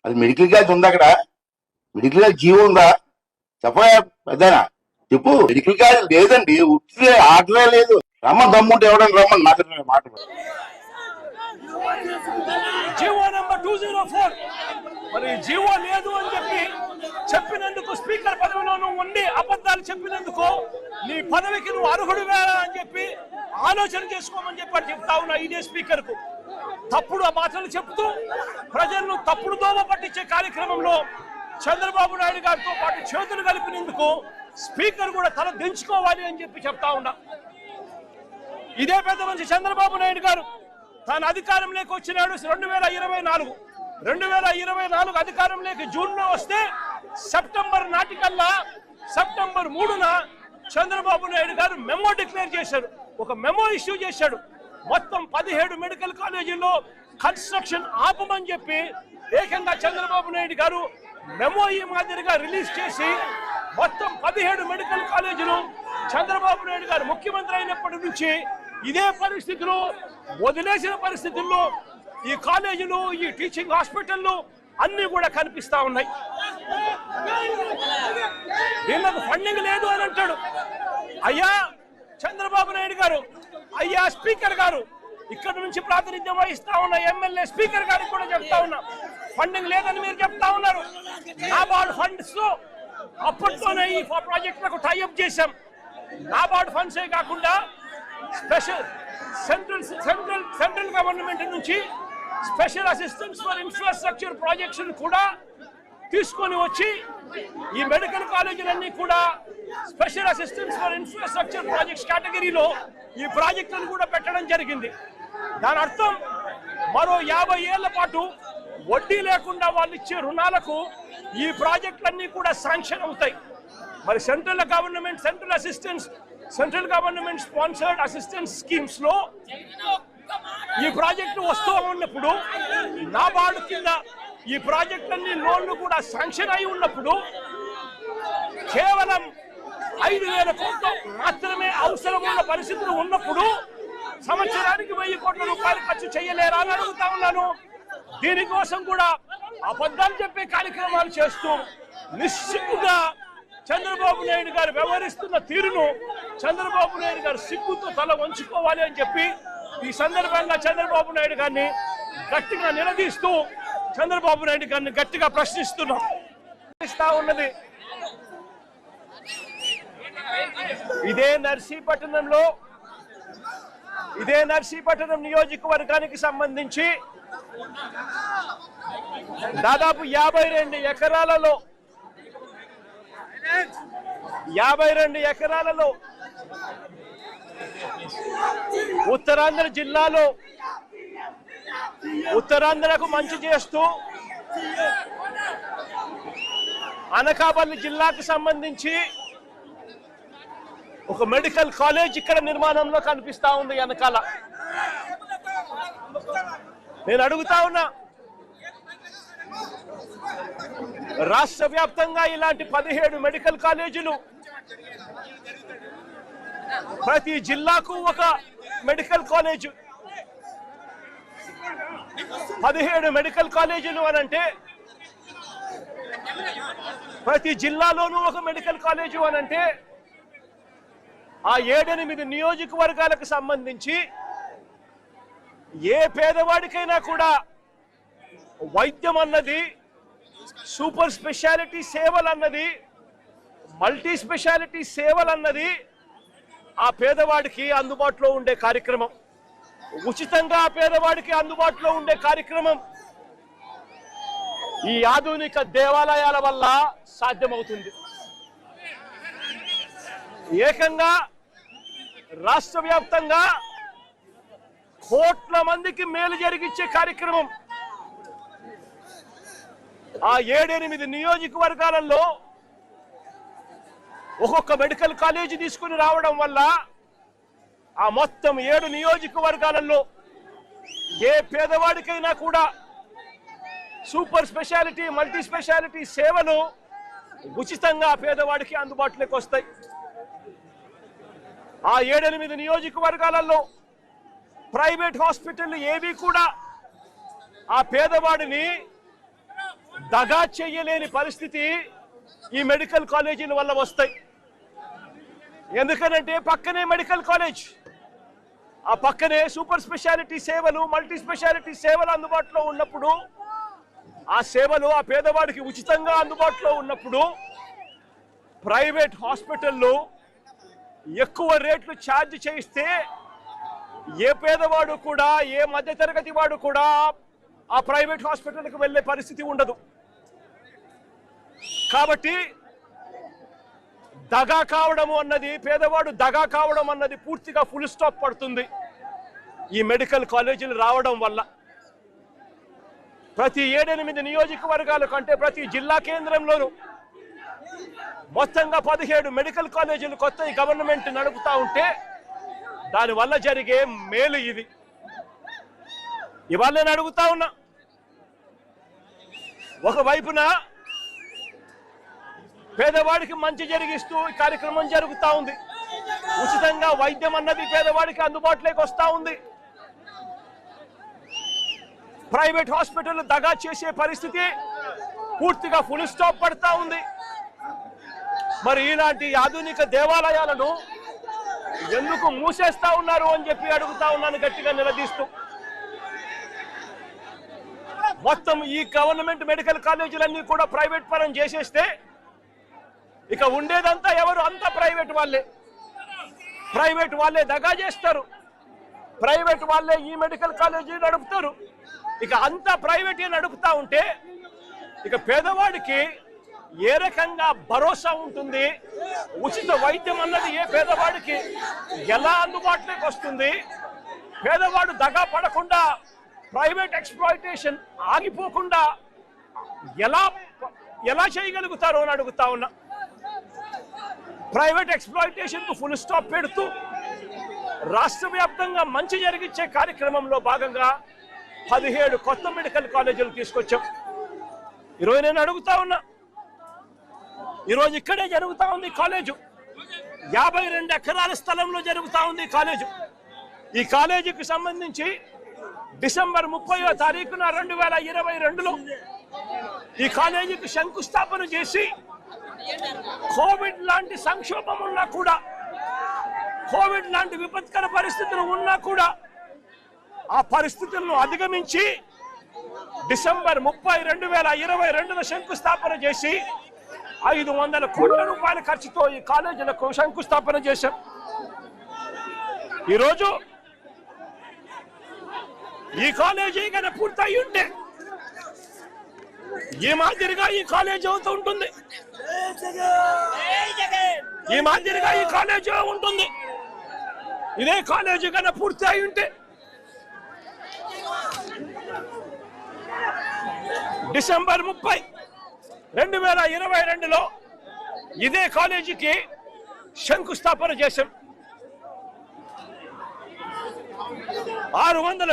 అది medical college ఉందా అక్కడ? మెడికల్ కాలేజ్ జీవో ఉందా? చెప్పయా పెద్దనా, చెప్పు. మెడికల్ కాలేజ్ లేదండి, ఉట్టి ఆర్డరే లేదు. రమ్మని దమ్ముంటే ఎవడని రమ్మని మాట జీవో నెంబర్ 204 మరి జీవో లేదు అని చెప్పినందుకు స్పీకర్ పదవిలో నువ్వు ఉండి అబద్ధాలు చెప్పినందుకు నీ పదవికి నువ్వు అర్హుడు వేరా అని చెప్పి ఆలోచన చేసుకోమని చెప్పి చెప్తా ఉన్నా ఇదే స్పీకర్ కు. తప్పుడు ఆ మాటలు చెప్తూ ప్రజలను తప్పుడు దోమ పట్టించే కార్యక్రమంలో చంద్రబాబు నాయుడు గారితో పాటు చేతులు కలిపినందుకు స్పీకర్ కూడా తల దించుకోవాలి అని చెప్పి చెప్తా ఉన్నా. ఇదే పెద్ద మనిషి చంద్రబాబు నాయుడు గారు తాను అధికారంలోకి వచ్చినాడు 2024 అధికారంలోకి జూన్లో వస్తే సెప్టెంబర్ నాటికల్లా సెప్టెంబర్ 3న చంద్రబాబు నాయుడు గారు మెమో డిక్లేర్ చేశారు, ఒక మెమో ఇష్యూ చేశాడు. మొత్తం 17 మెడికల్ కాలేజీల్లో కన్స్ట్రక్షన్ ఆపమని చెప్పి ఏకంగా చంద్రబాబు నాయుడు గారు మెమో ఈ మాదిరిగా రిలీజ్ చేసి మొత్తం 17 మెడికల్ కాలేజీలు చంద్రబాబు నాయుడు గారు ముఖ్యమంత్రి అయినప్పటి నుంచి ఇదే పరిస్థితుల్లో వదిలేసిన పరిస్థితుల్లో ఈ కాలేజీలు ఈ టీచింగ్ హాస్పిటల్లు అన్ని కూడా కనిపిస్తా ఉన్నాయి. వీళ్ళకు ఫండింగ్ లేదు అని అంటాడు. అయ్యా చంద్రబాబు నాయుడు గారు, అయ్యా స్పీకర్ గారు, ఇక్కడ నుంచి ప్రాతినిధ్యం వహిస్తా ఉన్న ఎమ్మెల్యే స్పీకర్ గారికి కూడా చెప్తా ఉన్నా, ఫండింగ్ లేదని మీరు చెప్తా ఉన్నారు. నాబార్డ్ ఫండ్స్ అప్పట్లోనే ఈ ప్రాజెక్టులకు టైఅప్ చేశాం. నాబార్డ్ ఫండ్సే కాకుండా స్పెషల్ సెంట్రల్ గవర్నమెంట్ నుంచి special assistance for infrastructure projects కూడా తీసుకొని వచ్చి ఈ మెడికల్ కాలేజీలన్నీ కూడా special assistance for infrastructure projects కేటగిరీలో ఈ ప్రాజెక్టులను కూడా పెట్టడం జరిగింది. దాని అర్థం మరో 50 ఏళ్ల పాటు వడ్డీ లేకుండా వాళ్ళు ఇచ్చే రుణాలకు ఈ ప్రాజెక్టులన్నీ కూడా శాంక్షన్ అవుతాయి. మరి central government sponsored assistance schemes లో ఈ ప్రాజెక్టు వస్తూ ఉన్నప్పుడు నాబార్డు కింద ఈ ప్రాజెక్టులన్నీ లోన్లు కూడా శాంక్షన్ అయి ఉన్నప్పుడు కేవలం 5,000 కోట్లు మాత్రమే అవసరం ఉన్న పరిస్థితులు ఉన్నప్పుడు సంవత్సరానికి 1000 కోట్ల రూపాయలు ఖర్చు చేయలేరా అని అడుగుతా ఉన్నాను. దీనికోసం కూడా అబద్ధాలు చెప్పే కార్యక్రమాలు చేస్తూ నిస్సిగ్గుగా చంద్రబాబు నాయుడు గారు వ్యవహరిస్తున్న తీరును చంద్రబాబు నాయుడు గారు సిగ్గుతో తల వంచుకోవాలి అని చెప్పి ఈ సందర్భంగా చంద్రబాబు నాయుడు గారిని గట్టిగా నిలదీస్తూ చంద్రబాబు నాయుడు గారిని గట్టిగా ప్రశ్నిస్తున్నాం. ఉన్నది ఇదే నర్సీపట్నం నియోజకవర్గానికి సంబంధించి దాదాపు 52 ఎకరాలలో ఉత్తరాంధ్ర జిల్లాలో ఉత్తరాంధ్రకు మంచి చేస్తూ అనకాపల్లి జిల్లాకు సంబంధించి ఒక మెడికల్ కాలేజ్ ఇక్కడ నిర్మాణంలో కనిపిస్తా ఉంది వెనకాల. నేను అడుగుతా ఉన్నా, రాష్ట్ర వ్యాప్తంగా ఇలాంటి 17 మెడికల్ కాలేజీలు, ప్రతి జిల్లాకు ఒక మెడికల్ కాలేజ్, 17 మెడికల్ కాలేజీలు అనంటే ప్రతి జిల్లాలోనూ ఒక మెడికల్ కాలేజు అనంటే ఆ 7-8 నియోజకవర్గాలకు సంబంధించి ఏ పేదవాడికైనా కూడా వైద్యం అన్నది, సూపర్ స్పెషాలిటీ సేవలు అన్నది, మల్టీ స్పెషాలిటీ సేవలు అన్నది ఆ పేదవాడికి అందుబాటులో ఉండే కార్యక్రమం, ఉచితంగా ఆ పేదవాడికి అందుబాటులో ఉండే కార్యక్రమం ఈ ఆధునిక దేవాలయాల వల్ల సాధ్యమవుతుంది. ఏకంగా రాష్ట్ర వ్యాప్తంగా కోట్ల మందికి మేలు జరిగించే కార్యక్రమం ఆ 7-8 నియోజకవర్గాలలో ఒక్కొక్క మెడికల్ కాలేజీ తీసుకుని రావడం వల్ల ఆ మొత్తం 7 నియోజకవర్గాలలో ఏ పేదవాడికైనా కూడా సూపర్ స్పెషాలిటీ, మల్టీ స్పెషాలిటీ సేవలు ఉచితంగా పేదవాడికి అందుబాటులోకి వస్తాయి. ఆ 7-8 నియోజకవర్గాలలో ప్రైవేట్ హాస్పిటల్ ఏవి కూడా ఆ పేదవాడిని దగా చెయ్యలేని పరిస్థితి ఈ మెడికల్ కాలేజీల వల్ల వస్తాయి. ఎందుకనంటే పక్కనే మెడికల్ కాలేజ్, ఆ పక్కనే సూపర్ స్పెషాలిటీ సేవలు, మల్టీ స్పెషాలిటీ సేవలు అందుబాటులో ఉన్నప్పుడు, ఆ సేవలు ఆ పేదవాడికి ఉచితంగా అందుబాటులో ఉన్నప్పుడు ప్రైవేట్ హాస్పిటల్లో ఎక్కువ రేట్లు ఛార్జ్ చేయిస్తే ఏ పేదవాడు కూడా, ఏ మధ్యతరగతి వాడు కూడా ఆ ప్రైవేట్ హాస్పిటల్కి వెళ్ళే పరిస్థితి ఉండదు. కాబట్టి దగా కావడము అన్నది, పేదవాడు దగా కావడం అన్నది పూర్తిగా ఫుల్ స్టాప్ పడుతుంది ఈ మెడికల్ కాలేజీలు రావడం వల్ల. ప్రతి 7-8 నియోజకవర్గాల కంటే ప్రతి జిల్లా కేంద్రంలోనూ మొత్తంగా 17 మెడికల్ కాలేజీలు కొత్త గవర్నమెంట్ నడుపుతా ఉంటే దానివల్ల జరిగే మేలు ఇది. ఇవాళ నేను అడుగుతా ఉన్నా, ఒకవైపున పేదవాడికి మంచి జరిగిస్తూ ఈ కార్యక్రమం జరుగుతూ ఉంది, ఉచితంగా వైద్యం అన్నది పేదవాడికి అందుబాటులోకి వస్తూ ఉంది. ప్రైవేట్ హాస్పిటల్ దగా చేసే పరిస్థితి పూర్తిగా ఫుల్ స్టాప్ పడతా ఉంది. మరి ఇలాంటి ఆధునిక దేవాలయాలను ఎందుకు మూసేస్తా ఉన్నారు అని చెప్పి అడుగుతా ఉన్నాను గట్టిగా నిలదీస్తూ. మొత్తం ఈ గవర్నమెంట్ మెడికల్ కాలేజీలన్నీ కూడా ప్రైవేట్ పరం చేసేస్తే ఇక ఉండేదంతా ఎవరు? అంతా ప్రైవేట్ వాళ్ళే. ప్రైవేట్ వాళ్ళే దగా చేస్తారు, ప్రైవేట్ వాళ్ళే ఈ మెడికల్ కాలేజీ నడుపుతారు. ఇక అంతా ప్రైవేటే నడుపుతా ఉంటే ఇక పేదవాడికి ఏ రకంగా భరోసా ఉంటుంది? ఉచిత వైద్యం అన్నది ఏ పేదవాడికి ఎలా అందుబాటులోకి వస్తుంది? పేదవాడు దగా పడకుండా, ప్రైవేట్ ఎక్స్‌ప్లాయిటేషన్ ఆగిపోకుండా ఎలా చేయగలుగుతారో అని అడుగుతా ఉన్నా. ప్రైవేట్ ఎక్స్‌ప్లాయిటేషన్ కు ఫుల్ స్టాప్ పెడుతూ రాష్ట్ర వ్యాప్తంగా మంచి జరిగించే కార్యక్రమంలో భాగంగా 17 కొత్త మెడికల్ కాలేజీలు తీసుకొచ్చాం. ఈరోజు నేను అడుగుతా ఉన్నా, ఈరోజు ఇక్కడే జరుగుతా ఉంది కాలేజు, 52 ఎకరాల స్థలంలో జరుగుతా ఉంది కాలేజు. ఈ కాలేజీకి సంబంధించి డిసెంబర్ 30వ తారీఖున 2022లో ఈ కాలేజీకి శంకుస్థాపన చేసి, కోవిడ్ లాంటి సంక్షోభం ఉన్నా కూడా, కోవిడ్ లాంటి విపత్కర పరిస్థితులు ఉన్నా కూడా ఆ పరిస్థితులను అధిగమించి డిసెంబర్ 30, 2022లో శంకుస్థాపన చేసి 500 కోట్ల రూపాయల ఖర్చుతో ఈ కాలేజీలకు శంకుస్థాపన చేశాం. ఈరోజు ఈ కాలేజీ కన్నా పూర్తయి ఉంటే ఈ మాదిరిగా ఈ కాలేజీ అవుతూ ఉంటుంది, ఈ మాదిరిగా ఈ కాలేజీ ఉంటుంది. ఇదే కాలేజీ కన్నా పూర్తి అయి ఉంటే డిసెంబర్ 30, 2022లో ఇదే కాలేజీకి శంకుస్థాపన చేశాం. 600